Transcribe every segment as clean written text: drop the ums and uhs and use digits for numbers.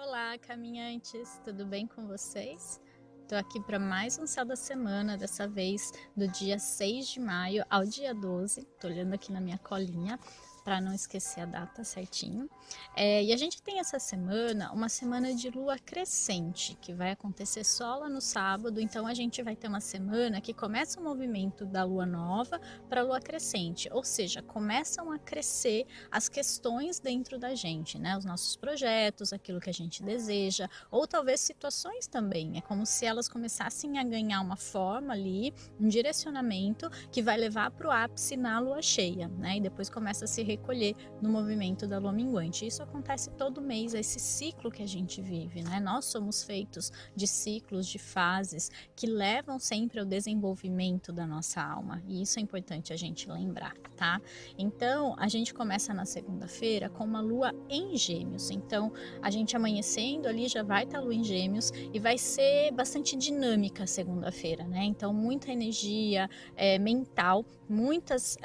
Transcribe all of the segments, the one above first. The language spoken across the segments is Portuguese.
Olá, caminhantes, tudo bem com vocês? Estou aqui para mais um Céu da Semana, dessa vez do dia 6 de maio ao dia 12. Estou olhando aqui na minha colinha para não esquecer a data certinho. E a gente tem essa semana, uma semana de lua crescente, que vai acontecer só lá no sábado. Então a gente vai ter uma semana que começa o movimento da lua nova para a lua crescente, ou seja, começam a crescer as questões dentro da gente, né? Os nossos projetos, aquilo que a gente deseja, ou talvez situações também. É como se elas começassem a ganhar uma forma ali, um direcionamento que vai levar para o ápice na lua cheia, né? E depois começa a se recolher no movimento da lua minguante. Isso acontece todo mês, é esse ciclo que a gente vive, né? Nós somos feitos de ciclos, de fases que levam sempre ao desenvolvimento da nossa alma, e isso é importante a gente lembrar, tá? Então, a gente começa na segunda-feira com uma lua em Gêmeos. Então, a gente amanhecendo ali já vai estar a lua em Gêmeos e vai ser bastante dinâmica a segunda-feira, né? Então, muita energia mental, muitos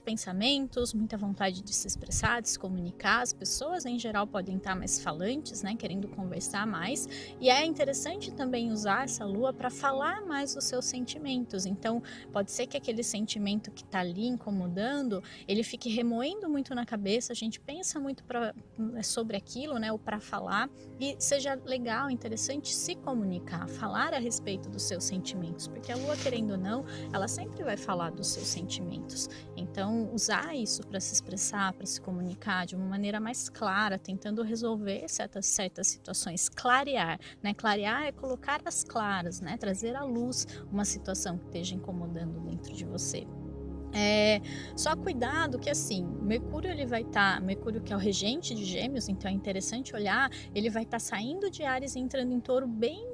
pensamentos, muita vontade de se expressar, de se comunicar. As pessoas em geral podem estar mais falantes, né? Querendo conversar mais. E é interessante também usar essa lua para falar mais dos seus sentimentos. Então, pode ser que aquele sentimento que está ali incomodando, ele fique remoendo muito na cabeça, a gente pensa muito sobre aquilo, né, ou para falar, e seja legal, interessante se comunicar, falar a respeito dos seus sentimentos, porque a lua, querendo ou não, ela sempre vai falar dos seus sentimentos. Então, usar isso para se expressar, para se comunicar de uma maneira mais clara, tentando resolver certas situações, clarear, né? Clarear é colocar as claras, né? Trazer à luz uma situação que esteja incomodando dentro de você. Só cuidado que assim, Mercúrio ele vai estar, Mercúrio que é o regente de Gêmeos, então é interessante olhar, ele vai estar saindo de Áries e entrando em Touro bem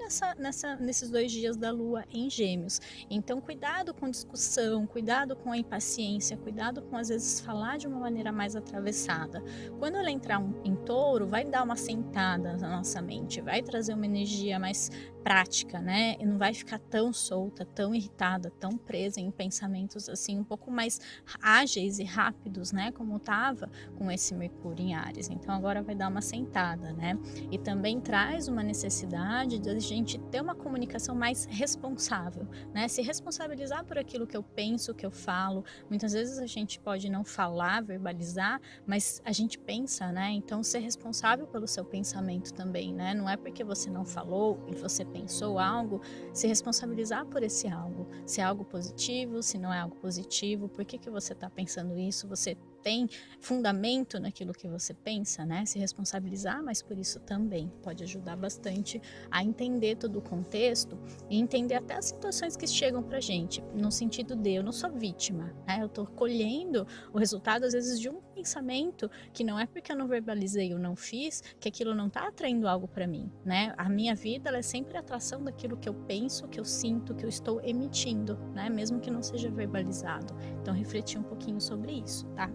nesses 2 dias da Lua em Gêmeos. Então cuidado com discussão, cuidado com a impaciência, cuidado com às vezes falar de uma maneira mais atravessada. Quando ela entrar em Touro, vai dar uma sentada na nossa mente, vai trazer uma energia mais prática, né? E não vai ficar tão solta, tão irritada, tão presa em pensamentos assim um pouco mais ágeis e rápidos, né? Como estava com esse Mercúrio em Áries. Então agora vai dar uma sentada, né? E também traz uma necessidade de a gente ter uma comunicação mais responsável, né? Se responsabilizar por aquilo que eu penso, que eu falo. Muitas vezes a gente pode não falar, verbalizar, mas a gente pensa, né? Então ser responsável pelo seu pensamento também, né? Não é porque você não falou e você pensou algo, se responsabilizar por esse algo. Se é algo positivo, se não é algo positivo, por que você está pensando isso? Você tem fundamento naquilo que você pensa, né? Se responsabilizar, mas por isso também pode ajudar bastante a entender todo o contexto e entender até as situações que chegam pra gente, no sentido de eu não sou vítima, né? Eu tô colhendo o resultado às vezes de um pensamento que não é porque eu não verbalizei ou não fiz que aquilo não tá atraindo algo para mim, né? A minha vida ela é sempre a atração daquilo que eu penso, que eu sinto, que eu estou emitindo, né? Mesmo que não seja verbalizado. Então refletir um pouquinho sobre isso, tá?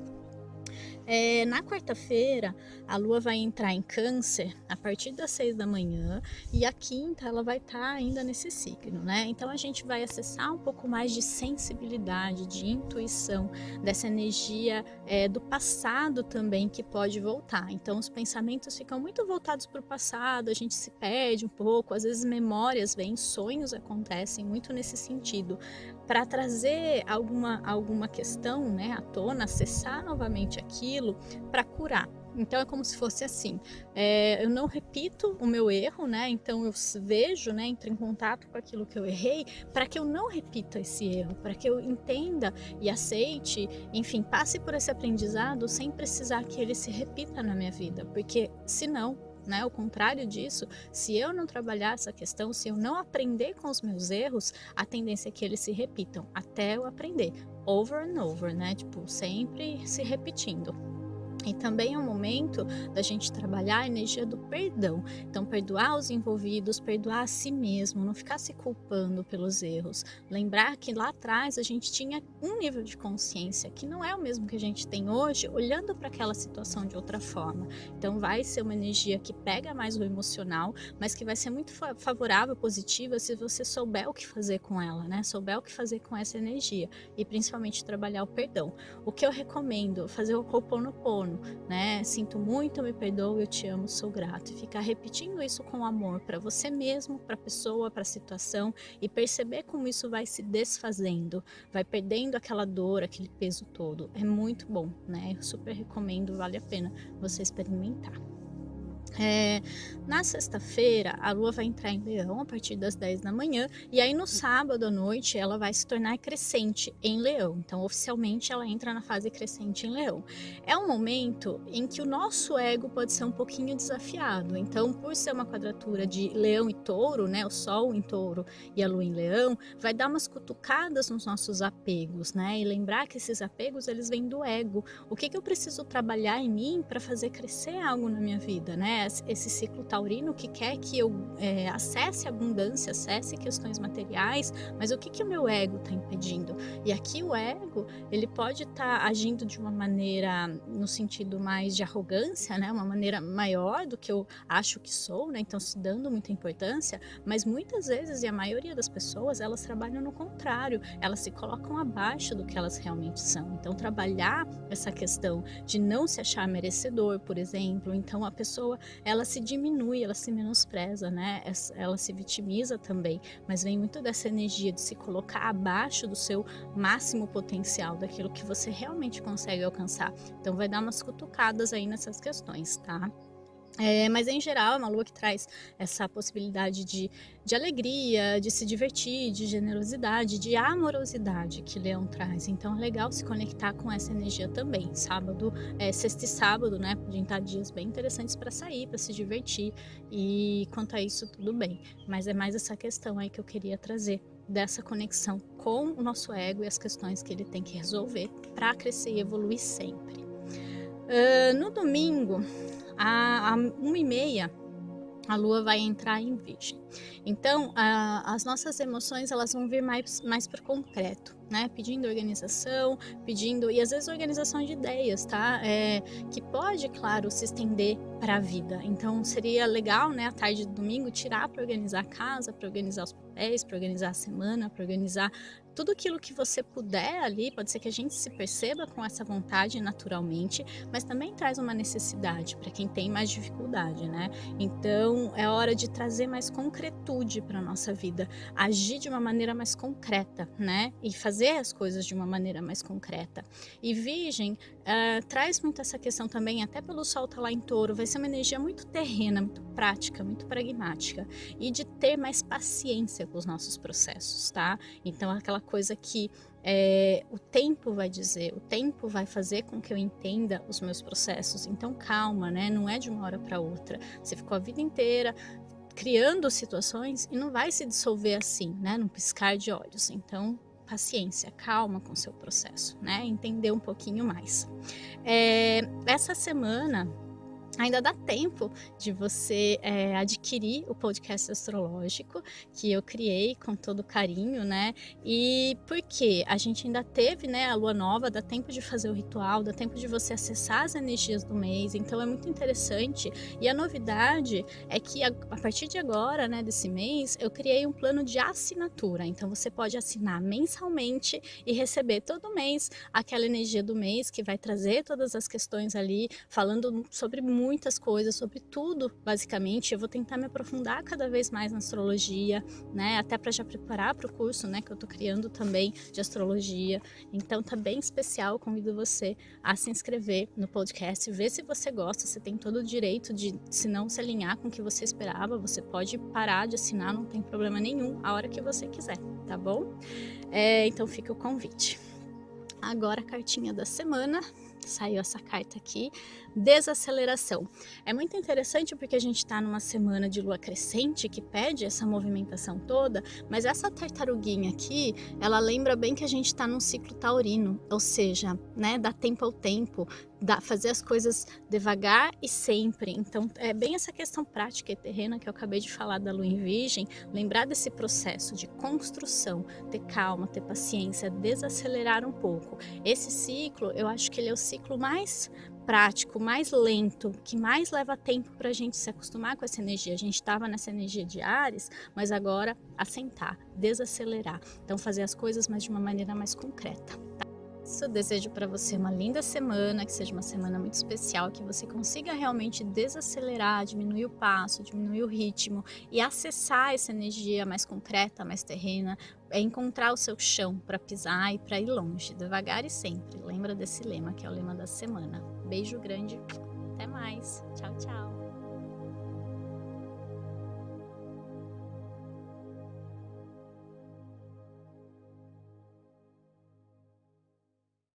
Na quarta-feira, a Lua vai entrar em Câncer a partir das 6 da manhã e a quinta ela vai estar ainda nesse signo, né? Então a gente vai acessar um pouco mais de sensibilidade, de intuição, dessa energia do passado também que pode voltar. Então os pensamentos ficam muito voltados para o passado, a gente se perde um pouco, às vezes memórias vêm, sonhos acontecem muito nesse sentido, para trazer alguma questão, né, à tona, acessar novamente aquilo para curar. Então é como se fosse assim, eu não repito o meu erro, né? Então eu vejo, né, entro em contato com aquilo que eu errei, para que eu não repita esse erro, para que eu entenda e aceite, enfim, passe por esse aprendizado sem precisar que ele se repita na minha vida, porque senão, né, ao contrário disso, se eu não trabalhar essa questão, se eu não aprender com os meus erros, a tendência é que eles se repitam até eu aprender, over and over, né? Tipo, sempre se repetindo. E também é um momento da gente trabalhar a energia do perdão. Então, perdoar os envolvidos, perdoar a si mesmo, não ficar se culpando pelos erros. Lembrar que lá atrás a gente tinha um nível de consciência que não é o mesmo que a gente tem hoje, olhando para aquela situação de outra forma. Então, vai ser uma energia que pega mais o emocional, mas que vai ser muito favorável, positiva, se você souber o que fazer com ela, né? Souber o que fazer com essa energia. E principalmente trabalhar o perdão. O que eu recomendo? Fazer o Ho'oponopono. perdono, né? Sinto muito, me perdoo, eu te amo, sou grato. E ficar repetindo isso com amor para você mesmo, para a pessoa, para a situação, e perceber como isso vai se desfazendo, vai perdendo aquela dor, aquele peso todo. É muito bom, né? Eu super recomendo, vale a pena você experimentar. Na sexta-feira, a Lua vai entrar em Leão a partir das 10 da manhã, e aí no sábado à noite ela vai se tornar crescente em Leão. Então, oficialmente, ela entra na fase crescente em Leão. É um momento em que o nosso ego pode ser um pouquinho desafiado. Então, por ser uma quadratura de Leão e Touro, né, o Sol em Touro e a Lua em Leão, vai dar umas cutucadas nos nossos apegos, né? E lembrar que esses apegos, eles vêm do ego. O que eu preciso trabalhar em mim para fazer crescer algo na minha vida, né? Esse ciclo taurino que quer que eu acesse abundância, acesse questões materiais, mas o que o meu ego está impedindo? E aqui o ego, ele pode estar agindo de uma maneira no sentido mais de arrogância, né? Uma maneira maior do que eu acho que sou, né? Então se dando muita importância, mas muitas vezes, e a maioria das pessoas, elas trabalham no contrário, elas se colocam abaixo do que elas realmente são. Então trabalhar essa questão de não se achar merecedor, por exemplo, então a pessoa, ela se diminui, ela se menospreza, né? Ela se vitimiza também, mas vem muito dessa energia de se colocar abaixo do seu máximo potencial, daquilo que você realmente consegue alcançar. Então vai dar umas cutucadas aí nessas questões, tá? Mas em geral é uma lua que traz essa possibilidade de alegria, de se divertir, de generosidade, de amorosidade que Leão traz. Então é legal se conectar com essa energia também. Sábado, sexta e sábado, né? Podem estar dias bem interessantes para sair, para se divertir. E quanto a isso, tudo bem. Mas é mais essa questão aí que eu queria trazer, dessa conexão com o nosso ego e as questões que ele tem que resolver para crescer e evoluir sempre. No domingo, a 1h30, a Lua vai entrar em Virgem. Então, as nossas emoções, elas vão vir mais para o concreto, né? Pedindo organização, e às vezes organização de ideias, tá? Que pode, claro, se estender para a vida. Então, seria legal, né, à tarde do domingo, tirar para organizar a casa, para organizar os papéis, para organizar a semana, para organizar tudo aquilo que você puder ali. Pode ser que a gente se perceba com essa vontade naturalmente, mas também traz uma necessidade para quem tem mais dificuldade, né? Então, é hora de trazer mais concretude para a nossa vida, agir de uma maneira mais concreta, né? E fazer as coisas de uma maneira mais concreta. E Virgem traz muito essa questão também, até pelo Sol estar lá em Touro, vai ser uma energia muito terrena, muito prática, muito pragmática, e de ter mais paciência com os nossos processos, tá? Então, aquela coisa que o tempo vai dizer, o tempo vai fazer com que eu entenda os meus processos. Então calma, né? Não é de uma hora para outra. Você ficou a vida inteira criando situações e não vai se dissolver assim, né? Num piscar de olhos. Então paciência, calma com o seu processo, né? Entender um pouquinho mais. Essa semana ainda dá tempo de você adquirir o podcast astrológico que eu criei com todo carinho, né? E porque a gente ainda teve, né, a lua nova, dá tempo de fazer o ritual, dá tempo de você acessar as energias do mês, então é muito interessante. E a novidade é que a partir de agora, né, desse mês, eu criei um plano de assinatura. Então você pode assinar mensalmente e receber todo mês aquela energia do mês que vai trazer todas as questões ali, falando sobre muitas coisas, sobre tudo, basicamente. Eu vou tentar me aprofundar cada vez mais na astrologia, né? Até para já preparar para o curso, né, que eu tô criando também de astrologia. Então tá bem especial, eu convido você a se inscrever no podcast, ver se você gosta. Você tem todo o direito de, se não se alinhar com o que você esperava, você pode parar de assinar, não tem problema nenhum, a hora que você quiser, tá bom? Então fica o convite. Agora a cartinha da semana. Saiu essa carta aqui, desaceleração. É muito interessante porque a gente está numa semana de lua crescente que pede essa movimentação toda, mas essa tartaruguinha aqui, ela lembra bem que a gente está num ciclo taurino, ou seja, né, dá tempo ao tempo, fazer as coisas devagar e sempre. Então é bem essa questão prática e terrena que eu acabei de falar da lua em Virgem, lembrar desse processo de construção, ter calma, ter paciência, desacelerar um pouco. Esse ciclo, eu acho que ele é o ciclo mais prático, mais lento, que mais leva tempo para a gente se acostumar com essa energia. A gente estava nessa energia de Áries, mas agora assentar, desacelerar. Então fazer as coisas, mas de uma maneira mais concreta. Tá? isso. Desejo para você uma linda semana, que seja uma semana muito especial, que você consiga realmente desacelerar, diminuir o passo, diminuir o ritmo e acessar essa energia mais concreta, mais terrena, é encontrar o seu chão para pisar e para ir longe, devagar e sempre. Lembra desse lema, que é o lema da semana. Beijo grande, até mais. Tchau, tchau.